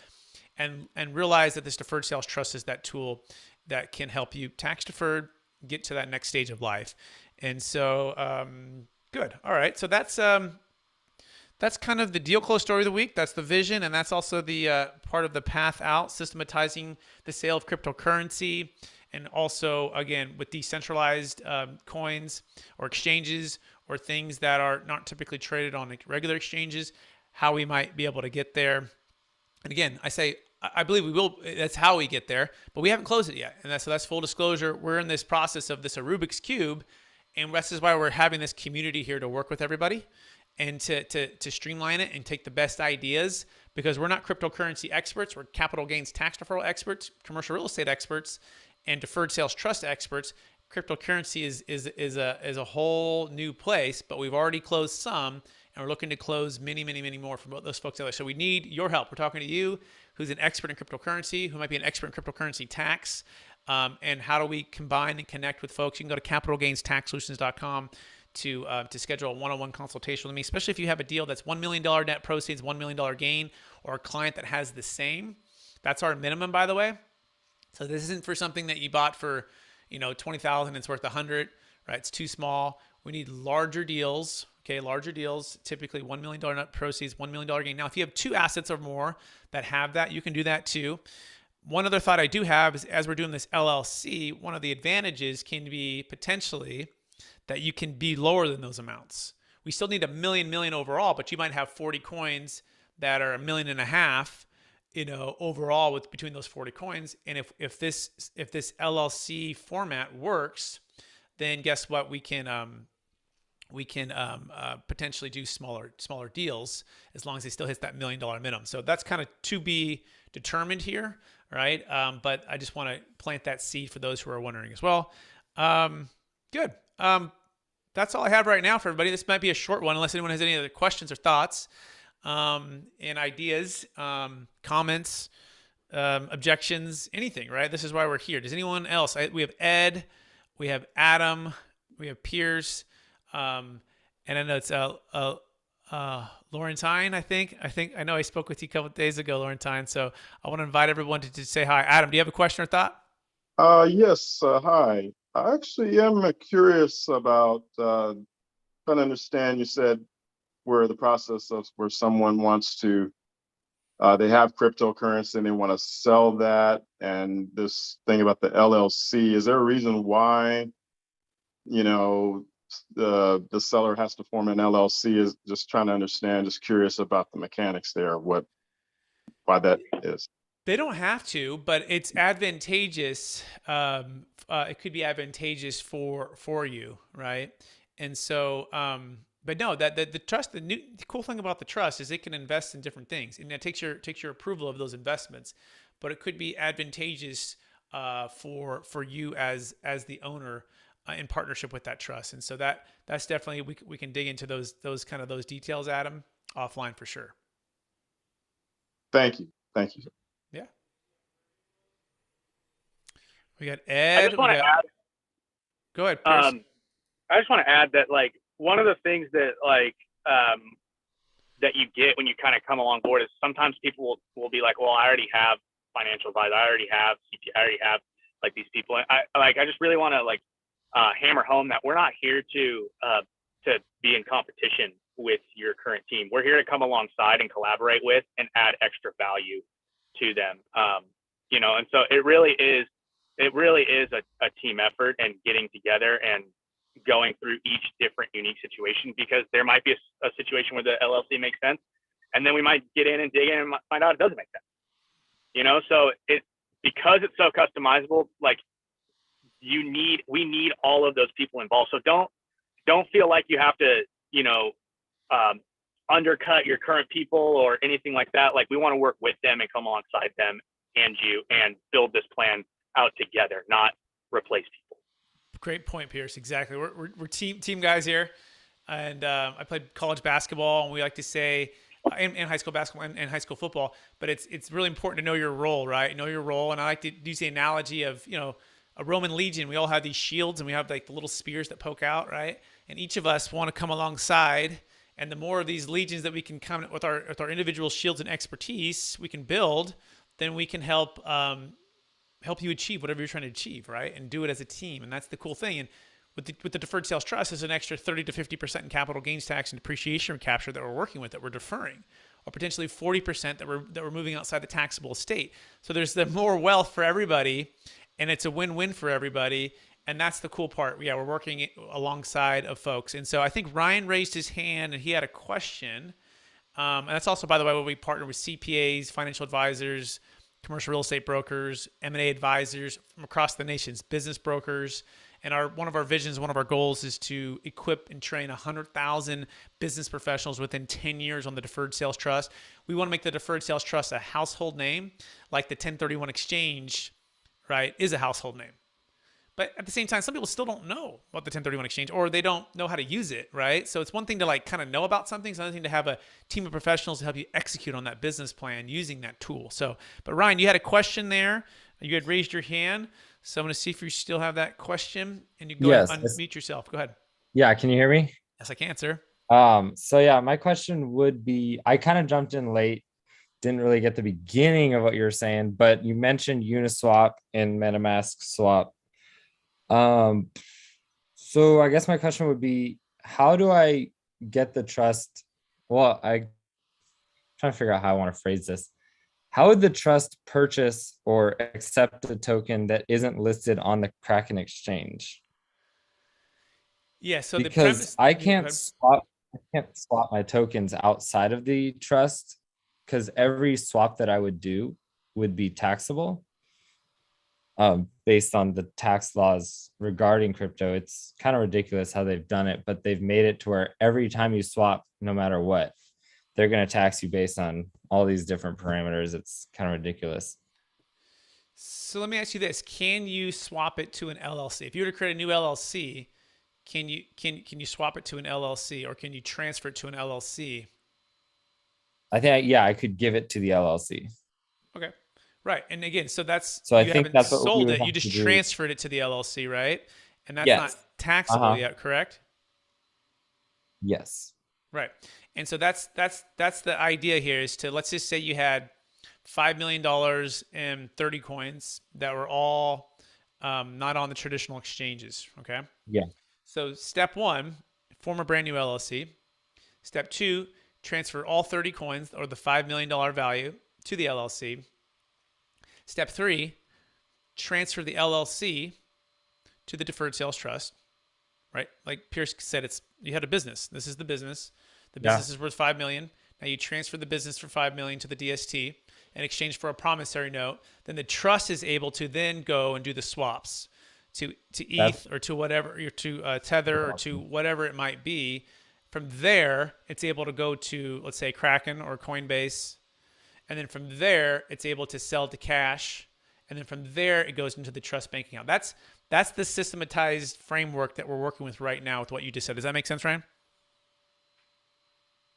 [SPEAKER 1] and realize that this Deferred Sales Trust is that tool that can help you tax deferred get to that next stage of life. And so, good. All right. So that's kind of the deal close story of the week. That's the vision, and that's also the part of the path out, systematizing the sale of cryptocurrency. And also, again, with decentralized coins or exchanges or things that are not typically traded on regular exchanges, how we might be able to get there. And again, I believe we will. That's how we get there, but we haven't closed it yet. And so that's full disclosure. We're in this process of this Rubik's Cube, and this is why we're having this community here to work with everybody and to streamline it and take the best ideas, because we're not cryptocurrency experts. We're capital gains tax deferral experts, commercial real estate experts, and deferred sales trust experts. Cryptocurrency is a whole new place, but we've already closed some, and we're looking to close many, many, many more from those folks out there. So we need your help. We're talking to you, who's an expert in cryptocurrency, who might be an expert in cryptocurrency tax, and how do we combine and connect with folks? You can go to capitalgainstaxsolutions.com to schedule a one-on-one consultation with me, especially if you have a deal that's $1 million net proceeds, $1 million gain, or a client that has the same. That's our minimum, by the way. So this isn't for something that you bought for, $20,000 and it's worth $100, right? It's too small. We need larger deals. Okay, larger deals, typically $1 million net proceeds, $1 million gain. Now, if you have 2 assets or more that have that, you can do that too. One other thought I do have is, as we're doing this LLC, one of the advantages can be potentially that you can be lower than those amounts. We still need $1 million overall, but you might have 40 coins that are $1.5 million, overall with between those 40 coins. And if this LLC format works, then guess what? We can potentially do smaller deals as long as it still hits that $1 million minimum. So that's kind of to be determined here, right? But I just want to plant that seed for those who are wondering as well. Good. That's all I have right now for everybody. This might be a short one unless anyone has any other questions or thoughts, and ideas, comments, objections, anything, right? This is why we're here. Does anyone else? We have Ed, we have Adam, we have Pierce, and I know it's Laurentine, I think. I know I spoke with you a couple of days ago, Laurentine. So I want to invite everyone to say hi. Adam, do you have a question or thought?
[SPEAKER 4] Yes. Hi. I actually am curious about trying to understand. You said where the process of where someone wants to, they have cryptocurrency and they want to sell that, and this thing about the LLC. Is there a reason why you know, the seller has to form an LLC? Is just trying to understand, just curious about the mechanics there, why that is.
[SPEAKER 1] They don't have to, but it's advantageous. It could be advantageous for you, right? And so, but no, that the trust. The cool thing about the trust is it can invest in different things, and it takes your approval of those investments. But it could be advantageous for you as the owner in partnership with that trust. And so that's definitely we can dig into those kind of those details, Adam, offline for sure.
[SPEAKER 4] Thank you. Thank you.
[SPEAKER 1] Yeah. We got
[SPEAKER 3] I
[SPEAKER 1] Ed.
[SPEAKER 3] just want to add.
[SPEAKER 1] Go ahead, Pierce.
[SPEAKER 3] I just want to add that like one of the things that like that you get when you kind of come along board is sometimes people will be like, well, I already have financial advisor, I already have CPA, I already have like these people. And I just really want to like hammer home that we're not here to be in competition with your current team. We're here to come alongside and collaborate with and add extra value to them. You know, and so it really is a team effort and getting together and going through each different unique situation, because there might be a situation where the LLC makes sense, and then we might get in and dig in and find out it doesn't make sense. You know, so because it's so customizable, like we need all of those people involved. So don't feel like you have to, you know, undercut your current people or anything like that. Like we want to work with them and come alongside them and you and build this plan out together, not replace people.
[SPEAKER 1] Great point, Pierce. Exactly. We're team guys here, and I played college basketball, and we like to say, and high school basketball and high school football. But it's really important to know your role, right? Know your role, and I like to use the analogy of a Roman legion. We all have these shields, and we have like the little spears that poke out, right? And each of us want to come alongside. And the more of these legions that we can come with our individual shields and expertise, we can build, then we can help you achieve whatever you're trying to achieve, right? And do it as a team. And that's the cool thing. And with the Deferred Sales Trust, there's an extra 30 to 50% in capital gains tax and depreciation recapture that we're working with, that we're deferring, or potentially 40% that we're moving outside the taxable estate. So there's the more wealth for everybody, and it's a win-win for everybody. And that's the cool part. Yeah, we're working alongside of folks. And so I think Ryan raised his hand, and he had a question. And that's also, by the way, where we partner with CPAs, financial advisors, commercial real estate brokers, M&A advisors from across the nation's business brokers. And one of our visions, one of our goals is to equip and train 100,000 business professionals within 10 years on the Deferred Sales Trust. We want to make the Deferred Sales Trust a household name, like the 1031 exchange, right, is a household name. But at the same time, some people still don't know about the 1031 exchange, or they don't know how to use it, right? So it's one thing to like kind of know about something. It's another thing to have a team of professionals to help you execute on that business plan using that tool. So, but Ryan, you had a question there. You had raised your hand. So I'm going to see if you still have that question, and you go ahead and unmute yourself. Go ahead.
[SPEAKER 5] Yeah. Can you hear me?
[SPEAKER 1] Yes, I can, sir.
[SPEAKER 5] So yeah, my question would be, I kind of jumped in late, didn't really get the beginning of what you were saying, but you mentioned Uniswap and MetaMask swap. So I guess my question would be, how do I get the trust? Well, I'm trying to figure out how I want to phrase this. How would the trust purchase or accept a token that isn't listed on the Kraken exchange?
[SPEAKER 1] Yeah. So
[SPEAKER 5] because I can't swap my tokens outside of the trust, because every swap that I would do would be taxable. Based on the tax laws regarding crypto. It's kind of ridiculous how they've done it, but they've made it to where every time you swap, no matter what, they're going to tax you based on all these different parameters. It's kind of ridiculous.
[SPEAKER 1] So let me ask you this. Can you swap it to an LLC? If you were to create a new LLC, can you swap it to an LLC, or can you transfer it to an LLC?
[SPEAKER 5] I think, yeah, I could give it to the LLC.
[SPEAKER 1] Okay. Right. And again, so
[SPEAKER 5] I think that's what
[SPEAKER 1] sold it. You just transferred it to the LLC, right? And that's not taxable yet, correct?
[SPEAKER 5] Yes.
[SPEAKER 1] Right. And so that's the idea here, is to, let's just say you had $5 million and 30 coins that were all not on the traditional exchanges. Okay.
[SPEAKER 5] Yeah.
[SPEAKER 1] So step one, form a brand new LLC. Step two, transfer all 30 coins, or the $5 million value, to the LLC. Step three, transfer the LLC to the Deferred Sales Trust. right? Like Pierce said, you had a business. This is the business. The
[SPEAKER 5] Yeah.
[SPEAKER 1] business is worth 5 million. Now you transfer the business for 5 million to the DST in exchange for a promissory note. Then the trust is able to then go and do the swaps to
[SPEAKER 5] That's
[SPEAKER 1] ETH or to whatever, or to Tether or to
[SPEAKER 5] awesome.
[SPEAKER 1] whatever it might be. From there, it's able to go to, let's say, Kraken or Coinbase, and then from there, it's able to sell to cash, and then from there, it goes into the trust bank account. That's the systematized framework that we're working with right now with what you just said. Does that make sense, Ryan?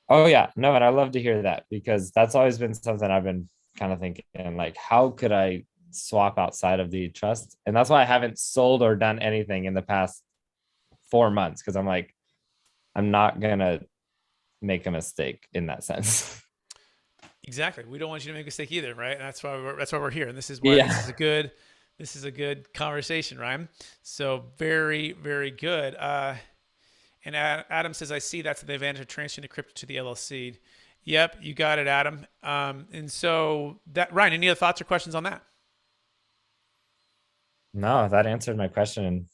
[SPEAKER 5] Oh yeah, no, and I love to hear that because that's always been something I've been kind of thinking, like, how could I swap outside of the trust? And that's why I haven't sold or done anything in the past 4 months, because I'm like, I'm not gonna make a mistake in that sense.
[SPEAKER 1] Exactly. We don't want you to make a mistake either, right? And that's why we're here. And this is why
[SPEAKER 5] Yeah.
[SPEAKER 1] this is a good conversation, Ryan. So very, very good. And Adam says, I see that's the advantage of transferring the crypto to the LLC. Yep, you got it, Adam. And so that, Ryan, any other thoughts or questions on that?
[SPEAKER 5] No, that answered my question.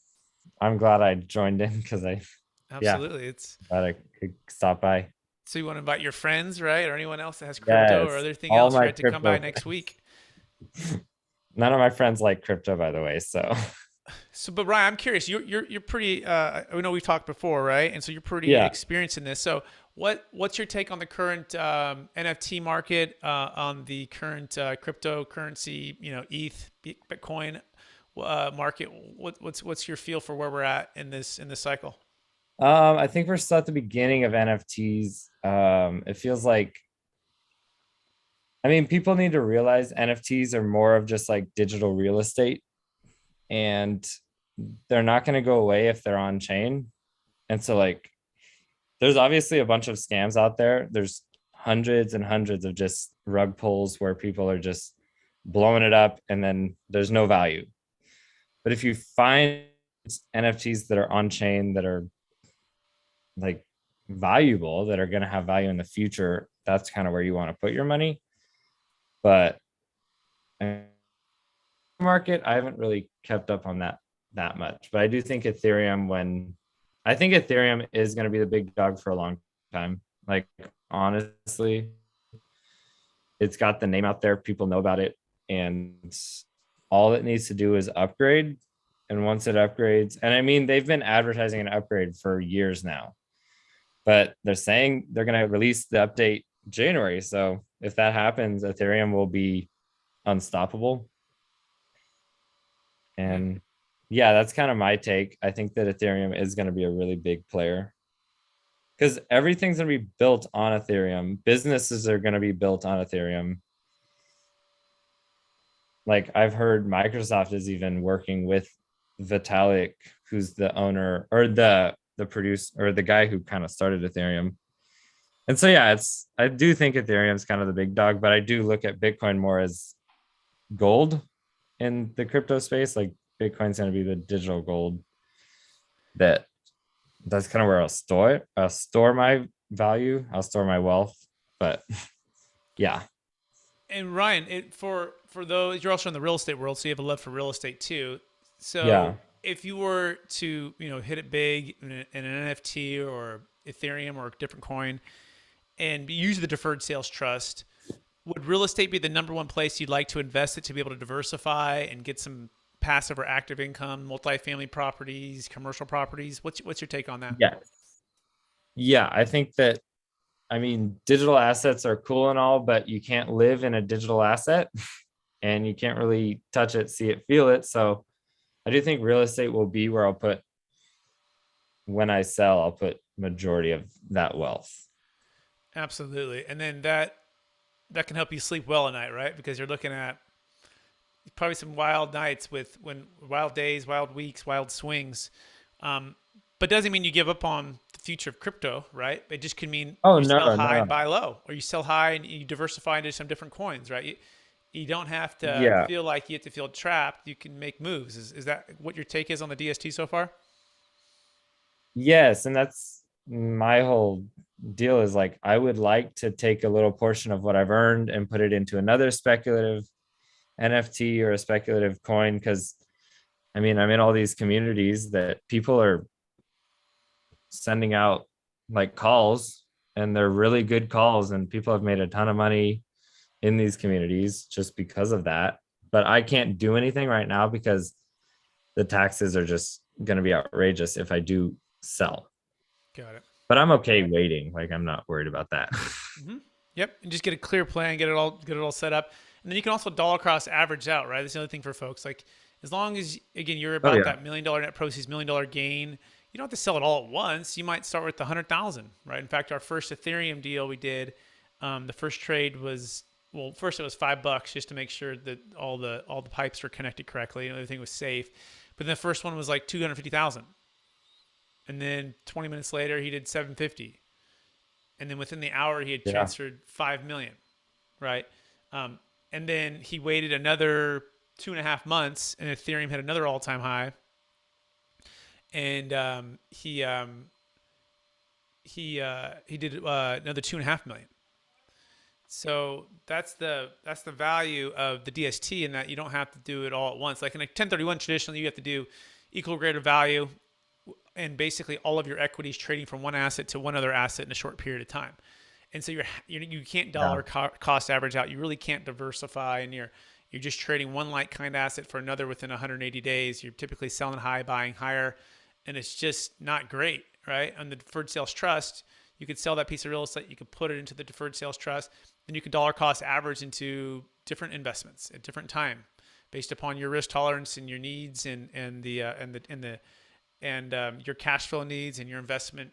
[SPEAKER 5] I'm glad I joined in because yeah,
[SPEAKER 1] Absolutely. It's
[SPEAKER 5] glad I could stop by.
[SPEAKER 1] so you want to invite your friends, right? Or anyone else that has crypto or
[SPEAKER 5] Yes,
[SPEAKER 1] anything
[SPEAKER 5] all
[SPEAKER 1] else,
[SPEAKER 5] my
[SPEAKER 1] right? To come by
[SPEAKER 5] crypto.
[SPEAKER 1] next week.
[SPEAKER 5] None of my friends like crypto, by the way. So
[SPEAKER 1] So, but Ryan, I'm curious. You're pretty. I know we've talked before, right? And so you're pretty
[SPEAKER 5] yeah.
[SPEAKER 1] experienced in this. So, what's your take on the current NFT market, on the current cryptocurrency, ETH, Bitcoin market? What's your feel for where we're at in this cycle?
[SPEAKER 5] I think we're still at the beginning of NFTs. It feels like, I mean, people need to realize NFTs are more of just like digital real estate, and they're not going to go away if they're on chain. And so, like, there's obviously a bunch of scams out there. There's hundreds and hundreds of just rug pulls where people are just blowing it up and then there's no value. But if you find NFTs that are on chain that are like valuable, that are going to have value in the future, that's kind of where you want to put your money. But market, I haven't really kept up on that much. But I do think I think Ethereum is going to be the big dog for a long time. Like, honestly, it's got the name out there, people know about it, and all it needs to do is upgrade. And once it upgrades, and I mean, they've been advertising an upgrade for years now, but they're saying they're going to release the update January. So if that happens, Ethereum will be unstoppable. And yeah, that's kind of my take. I think that Ethereum is going to be a really big player because everything's going to be built on Ethereum. Businesses are going to be built on Ethereum. Like, I've heard Microsoft is even working with Vitalik, who's the owner or the producer or the guy who kind of started Ethereum. And so yeah, I do think Ethereum's kind of the big dog, but I do look at Bitcoin more as gold in the crypto space. Like, Bitcoin's going to be the digital gold that's kind of where I'll store my value. I'll store my wealth. But yeah.
[SPEAKER 1] And Ryan, for those, you're also in the real estate world, so you have a love for real estate too.
[SPEAKER 5] Yeah.
[SPEAKER 1] So if you were to hit it big in an NFT or Ethereum or a different coin, and use the Deferred Sales Trust, would real estate be the number one place you'd like to invest it to be able to diversify and get some passive or active income, multifamily properties, commercial properties? What's your take on that?
[SPEAKER 5] Yeah. Yeah. I think that, I mean, digital assets are cool and all, but you can't live in a digital asset and you can't really touch it, see it, feel it. So I do think real estate will be where when I sell, I'll put majority of that wealth.
[SPEAKER 1] Absolutely. And then that can help you sleep well at night, right? Because you're looking at probably some wild nights when wild days, wild weeks, wild swings. But doesn't mean you give up on the future of crypto, right? It just could mean
[SPEAKER 5] Oh,
[SPEAKER 1] you sell high
[SPEAKER 5] no.
[SPEAKER 1] and buy low, or you sell high and you diversify into some different coins, right? You don't have to
[SPEAKER 5] Yeah.
[SPEAKER 1] feel like you have to feel trapped. You can make moves. Is that what your take is on the DST so far?
[SPEAKER 5] Yes. And that's my whole deal is like, I would like to take a little portion of what I've earned and put it into another speculative NFT or a speculative coin. Cause I mean, I'm in all these communities that people are sending out like calls, and they're really good calls, and people have made a ton of money in these communities just because of that. But I can't do anything right now because the taxes are just going to be outrageous if I do sell.
[SPEAKER 1] Got it.
[SPEAKER 5] But I'm okay waiting. Like, I'm not worried about that.
[SPEAKER 1] Yep, and just get a clear plan, get it all set up, and then you can also dollar cost average out, right? That's the other thing for folks. Like, as long as again you're about that $1 million net proceeds, $1 million gain, you don't have to sell it all at once. You might start with 100,000, right? In fact, our first Ethereum deal we did, the first trade was, well, first it was $5 just to make sure that all the pipes were connected correctly and everything was safe. But then the first one was like 250,000, and then 20 minutes later he did 750. And then within the hour, he had transferred 5 million, right? And then he waited another 2.5 months, and Ethereum had another all-time high. And he did another 2.5 million. So that's the value of the DST, in that you don't have to do it all at once. Like in a 1031, traditionally you have to do equal or greater value, and basically all of your equities trading from one asset to one other asset in a short period of time. And so you can't dollar cost average out. You really can't diversify, and you're just trading one like kind asset for another within 180 days. You're typically selling high, buying higher, and it's just not great, right? On the Deferred Sales Trust, you could sell that piece of real estate, you could put it into the Deferred Sales Trust, then you could dollar cost average into different investments at different time based upon your risk tolerance and your needs and your cash flow needs and your investment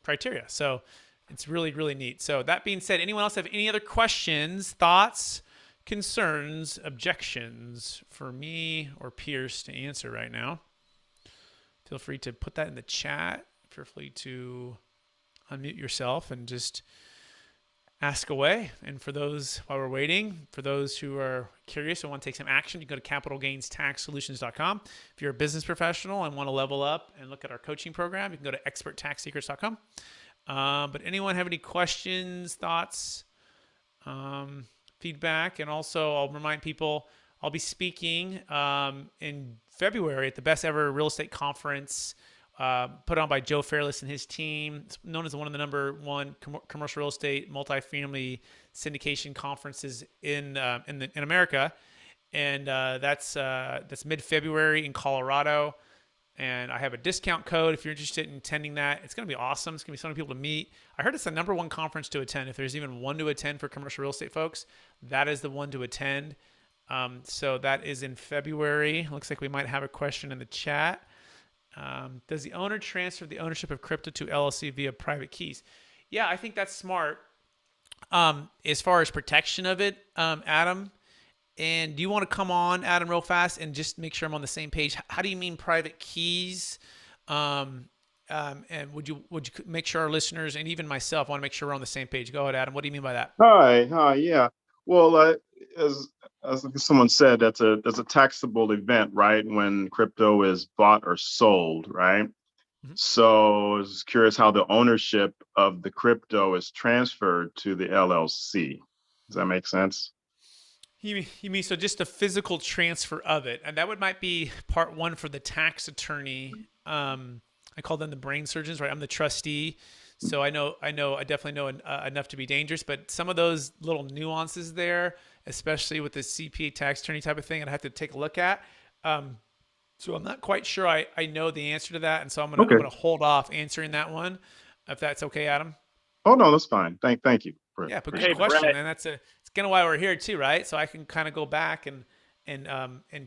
[SPEAKER 1] criteria. So it's really, really neat. So that being said, anyone else have any other questions, thoughts, concerns, objections for me or Pierce to answer right now? Feel free to put that in the chat. Feel free to unmute yourself and just ask away. And for those, while we're waiting, for those who are curious and want to take some action, you can go to capitalgainstaxsolutions.com. If you're a business professional and want to level up and look at our coaching program, you can go to experttaxsecrets.com. But anyone have any questions, thoughts, feedback? And also I'll remind people, I'll be speaking in February at the Best Ever Real Estate Conference put on by Joe Fairless and his team. It's known as one of the #1 commercial real estate multifamily syndication conferences in America, and that's mid-February in Colorado. And I have a discount code if you're interested in attending that. It's going to be awesome. It's going to be so many people to meet. I heard it's the #1 conference to attend. If there's even one to attend for commercial real estate folks, that is the one to attend. So that is in February. Looks like we might have a question in the chat. Does the owner transfer the ownership of crypto to LLC via private keys? Yeah, I think that's smart. As far as protection of it, Adam, and do you want to come on, Adam, real fast and just make sure I'm on the same page? How do you mean private keys? And would you make sure our listeners and even myself want to make sure we're on the same page? Go ahead, Adam. What do you mean by that?
[SPEAKER 4] Hi, yeah. Well, as someone said, that's a taxable event, right? When crypto is bought or sold, right? Mm-hmm. So I was curious how the ownership of the crypto is transferred to the LLC. Does that make sense?
[SPEAKER 1] You mean so just the physical transfer of it, and that might be part one for the tax attorney. I call them the brain surgeons, right? I'm the trustee, so I definitely know enough to be dangerous. But some of those little nuances there, especially with the CPA tax attorney type of thing, I'd have to take a look at. So I'm not quite sure I know the answer to that, and so I'm gonna hold off answering that one, if that's okay, Adam.
[SPEAKER 4] Oh no, that's fine. Thank you.
[SPEAKER 1] Yeah, but good question, and it's kind of why we're here too, right? So I can kind of go back and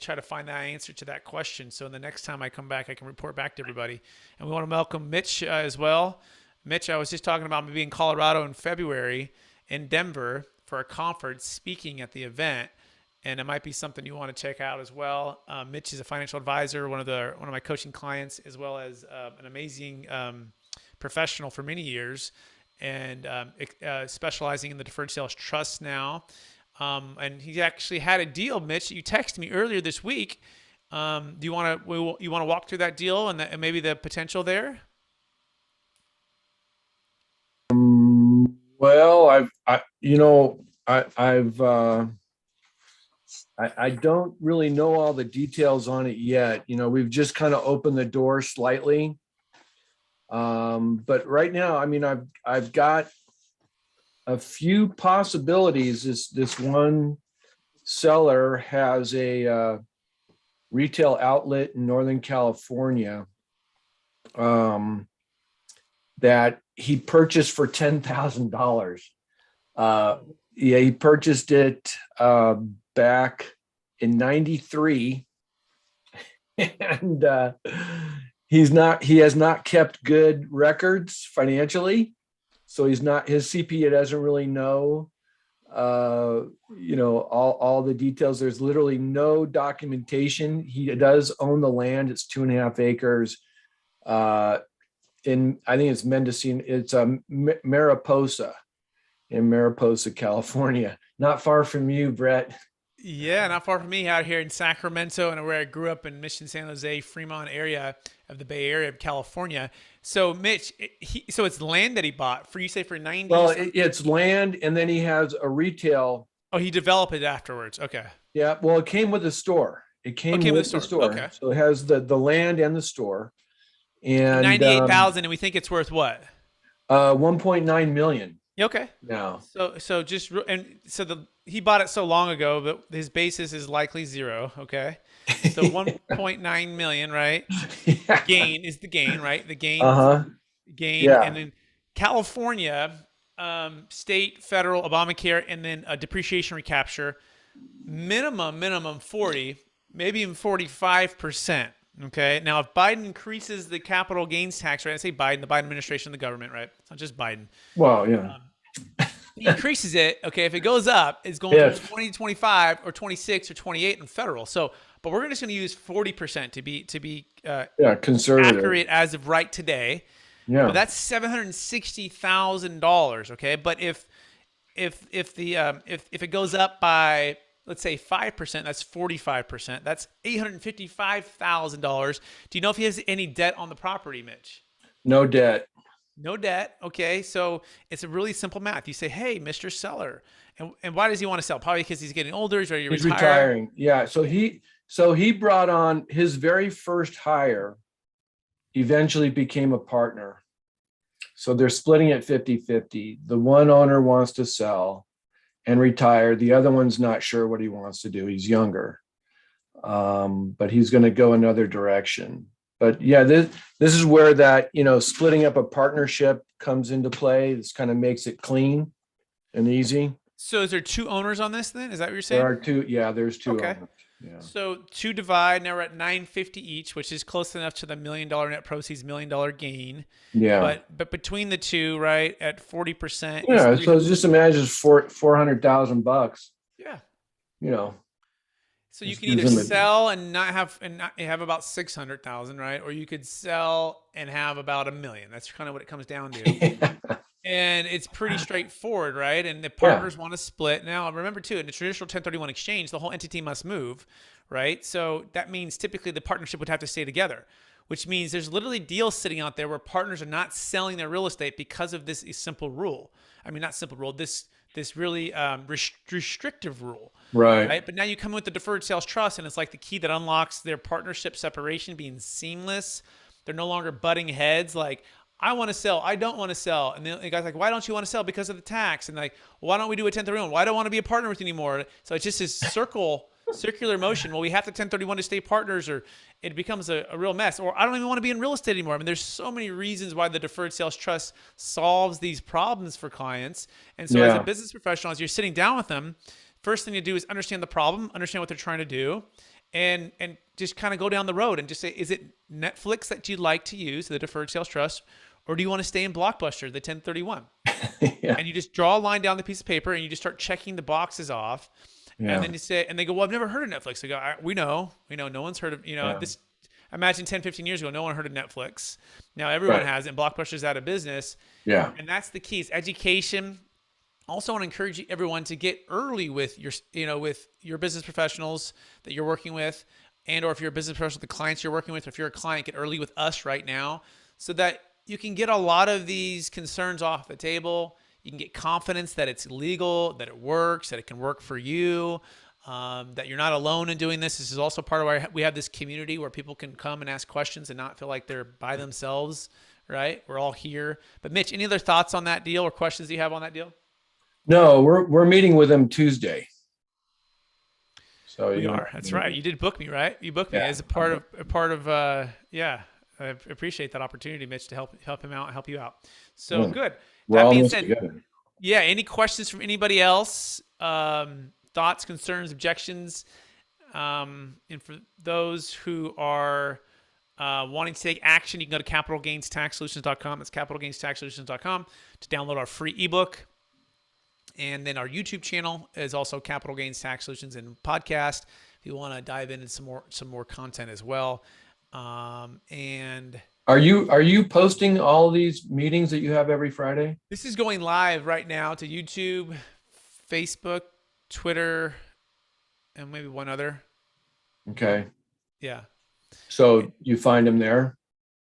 [SPEAKER 1] try to find that answer to that question. So the next time I come back, I can report back to everybody. And we want to welcome Mitch as well. Mitch, I was just talking about maybe in Colorado in February, in Denver for a conference, speaking at the event, and it might be something you want to check out as well. Mitch is a financial advisor, one of my coaching clients, as well as an amazing professional for many years, and specializing in the Deferred Sales Trust now. And he actually had a deal, Mitch, you texted me earlier this week. Do you want to walk through that deal and maybe the potential there?
[SPEAKER 6] Well, I don't really know all the details on it yet. We've just kind of opened the door slightly. But right now, I mean, I've got a few possibilities. This one seller has a retail outlet in Northern California that he purchased for $10,000. Yeah, he purchased it back in '93, and he has not kept good records financially, so his CPA doesn't really know all the details. There's literally no documentation. He does own the land. It's 2.5 acres. In I think it's Mendocino. It's Mariposa, in Mariposa, California. Not far from you, Brett.
[SPEAKER 1] Yeah, not far from me out here in Sacramento, and where I grew up in Mission, San Jose, Fremont area of the Bay Area of California. So, Mitch, so it's land that he bought for, you say, for 90.
[SPEAKER 6] Well, it's land, and then he has a retail.
[SPEAKER 1] Oh, he developed it afterwards. Okay.
[SPEAKER 6] Yeah, well, it came with the store. It came with the store.
[SPEAKER 1] Okay.
[SPEAKER 6] So it has the land and the store. And
[SPEAKER 1] 98,000, and we think it's worth what?
[SPEAKER 6] 1.9 million.
[SPEAKER 1] Okay.
[SPEAKER 6] Now.
[SPEAKER 1] So he bought it so long ago, but his basis is likely zero. Okay. So 1.9 million, right?
[SPEAKER 6] Yeah.
[SPEAKER 1] Gain is the gain, right? The gain. Gain.
[SPEAKER 6] Yeah.
[SPEAKER 1] And then California, state, federal, Obamacare, and then a depreciation recapture, minimum 40, maybe even 45%. Okay. Now, if Biden increases the capital gains tax rate, I say Biden, the Biden administration, the government, right? It's not just Biden.
[SPEAKER 6] Well, yeah.
[SPEAKER 1] He increases it. Okay. If it goes up, it's going from 20 to 25 or 26 or 28 in federal. So, but we're just going to use 40% to be
[SPEAKER 6] conservative,
[SPEAKER 1] accurate as of right today.
[SPEAKER 6] Yeah.
[SPEAKER 1] But that's $760,000. Okay. But if it goes up by, let's say 5%, that's 45%. That's $855,000. Do you know if he has any debt on the property, Mitch?
[SPEAKER 6] No debt.
[SPEAKER 1] No debt. Okay. So it's a really simple math. You say, hey, Mr. Seller. And why does he want to sell? Probably because he's getting older. He's ready to retire.
[SPEAKER 6] Retiring. Yeah. So he brought on his very first hire, eventually became a partner. So they're splitting it 50-50. The one owner wants to sell and retire. The other one's not sure what he wants to do. He's younger, but he's going to go another direction. But yeah, this is where that, splitting up a partnership comes into play. This kind of makes it clean and easy.
[SPEAKER 1] So is there two owners on this then? Is that what you're saying?
[SPEAKER 6] There are two. Yeah, there's two.
[SPEAKER 1] Okay.
[SPEAKER 6] Owners. Yeah.
[SPEAKER 1] So two divide. Now we're at $950 each, which is close enough to the $1 million net proceeds, $1 million gain.
[SPEAKER 6] Yeah.
[SPEAKER 1] But between the two, right, at 40%.
[SPEAKER 6] Yeah. So just imagine $400,000.
[SPEAKER 1] Yeah. So you can either sell and not have about 600,000, right? Or you could sell and have about $1 million. That's kind of what it comes down to. And it's pretty straightforward, right? And the partners want to split. Now, remember too, in the traditional 1031 exchange, the whole entity must move, right? So that means typically the partnership would have to stay together, which means there's literally deals sitting out there where partners are not selling their real estate because of this simple rule. I mean, not simple rule, this really restrictive rule.
[SPEAKER 6] Right.
[SPEAKER 1] But now you come with the deferred sales trust, and it's like the key that unlocks their partnership separation being seamless. They're no longer butting heads like, I want to sell, I don't want to sell. And the guy's like, why don't you want to sell? Because of the tax. And like, why don't we do a 1031? Why don't I want to be a partner with you anymore? So it's just this circular motion. Well, we have to 1031 to stay partners, or it becomes a real mess. Or I don't even want to be in real estate anymore. I mean, there's so many reasons why the deferred sales trust solves these problems for clients. And so as a business professional, as you're sitting down with them, first thing to do is understand the problem, understand what they're trying to do, and just kind of go down the road and just say, is it Netflix that you'd like to use, the deferred sales trust, or do you want to stay in Blockbuster, the 1031? And you just draw a line down the piece of paper and you just start checking the boxes off. And then you say, and they go, well, I've never heard of Netflix. I go, we know, no one's heard of, this. Imagine 10, 15 years ago, no one heard of Netflix. Now everyone has it, and Blockbuster's out of business. Yeah. And that's the key, is education. Also want to encourage everyone to get early with your business professionals that you're working with, and or if you're a business professional, the clients you're working with, or if you're a client, get early with us right now so that you can get a lot of these concerns off the table. You can get confidence that it's legal, that it works, that it can work for you, that you're not alone in doing this. This is also part of why we have this community where people can come and ask questions and not feel like they're by themselves, right? We're all here. But Mitch, any other thoughts on that deal or questions you have on that deal?
[SPEAKER 6] No, we're meeting with him Tuesday. So
[SPEAKER 1] We are. That's right. You did book me, right? You booked me as a part of. Yeah. I appreciate that opportunity, Mitch, to help him out and help you out. So good.
[SPEAKER 6] We're
[SPEAKER 1] That being
[SPEAKER 6] almost
[SPEAKER 1] said,
[SPEAKER 6] together.
[SPEAKER 1] yeah. Any questions from anybody else? Thoughts, concerns, objections, and for those who are wanting to take action, you can go to capitalgainstaxsolutions.com. That's capitalgainstaxsolutions.com to download our free ebook. And then our YouTube channel is also Capital Gains Tax Solutions and podcast. If you want to dive into some more content as well. And
[SPEAKER 6] Are you posting all these meetings that you have every Friday?
[SPEAKER 1] this is going live right now to YouTube, Facebook, Twitter, and maybe one other.
[SPEAKER 6] Okay.
[SPEAKER 1] Yeah.
[SPEAKER 6] So you find them there?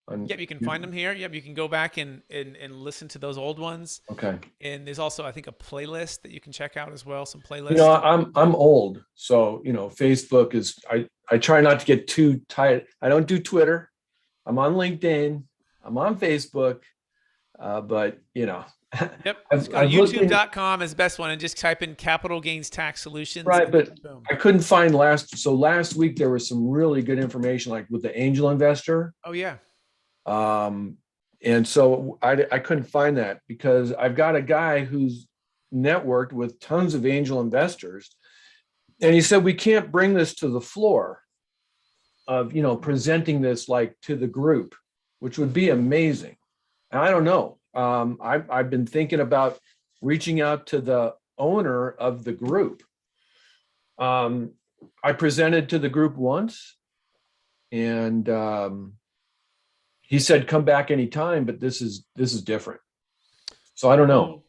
[SPEAKER 1] Yep, you can find them here. Yep, you can go back and listen to those old ones.
[SPEAKER 6] Okay.
[SPEAKER 1] And there's also, I think, a playlist that you can check out as well. Some playlists.
[SPEAKER 6] You know, I'm old, so Facebook is. I try not to get too tight. I don't do Twitter. I'm on LinkedIn. I'm on Facebook. But
[SPEAKER 1] Yep. Let's go to youtube.com is the best one and just type in Capital Gains Tax Solutions.
[SPEAKER 6] Right, but
[SPEAKER 1] boom.
[SPEAKER 6] I couldn't find last week there was some really good information, like with the angel investor.
[SPEAKER 1] Oh yeah.
[SPEAKER 6] And so I couldn't find that because I've got a guy who's networked with tons of angel investors. And he said, we can't bring this to the floor of, presenting this like to the group, which would be amazing. And I don't know. I've been thinking about reaching out to the owner of the group. I presented to the group once and, he said, come back anytime, but this is different. So I don't know.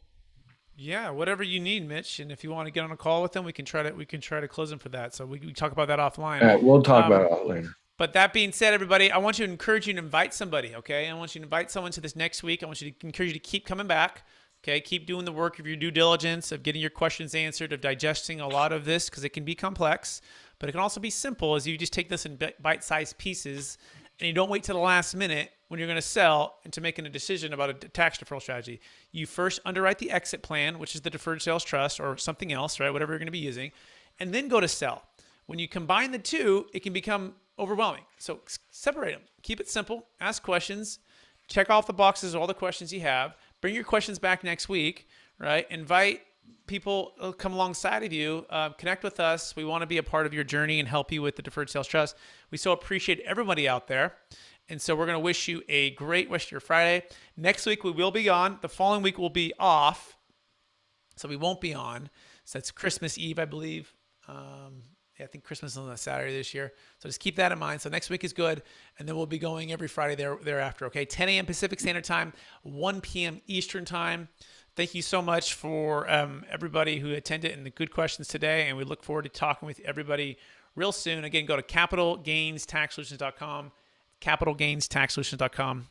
[SPEAKER 1] Yeah, whatever you need, Mitch. And if you want to get on a call with them, we can try to close them for that. So we talk about that offline.
[SPEAKER 6] All right, we'll talk about it later.
[SPEAKER 1] But that being said, everybody, I want you to encourage you to invite somebody, okay? I want you to invite someone to this next week. I want you to encourage you to keep coming back, okay? Keep doing the work of your due diligence, of getting your questions answered, of digesting a lot of this, because it can be complex, but it can also be simple as you just take this in bite-sized pieces and you don't wait till the last minute when you're going to sell and to making a decision about a tax deferral strategy. You first underwrite the exit plan, which is the Deferred Sales Trust or something else, right? Whatever you're going to be using, and then go to sell. When you combine the two, it can become overwhelming. So separate them. Keep it simple. Ask questions. Check off the boxes of all the questions you have. Bring your questions back next week, right? Invite people to come alongside of you. Connect with us. We want to be a part of your journey and help you with the Deferred Sales Trust. We so appreciate everybody out there. And so we're going to wish you a great rest of your Friday. Next week, we will be on. The following week, we'll be off. So we won't be on. So it's Christmas Eve, I believe. I think Christmas is on a Saturday this year. So just keep that in mind. So next week is good. And then we'll be going every Friday thereafter, okay? 10 a.m. Pacific Standard Time, 1 p.m. Eastern Time. Thank you so much for everybody who attended and the good questions today. And we look forward to talking with everybody real soon. Again, go to capitalgainstaxsolutions.com, capitalgainstaxsolutions.com.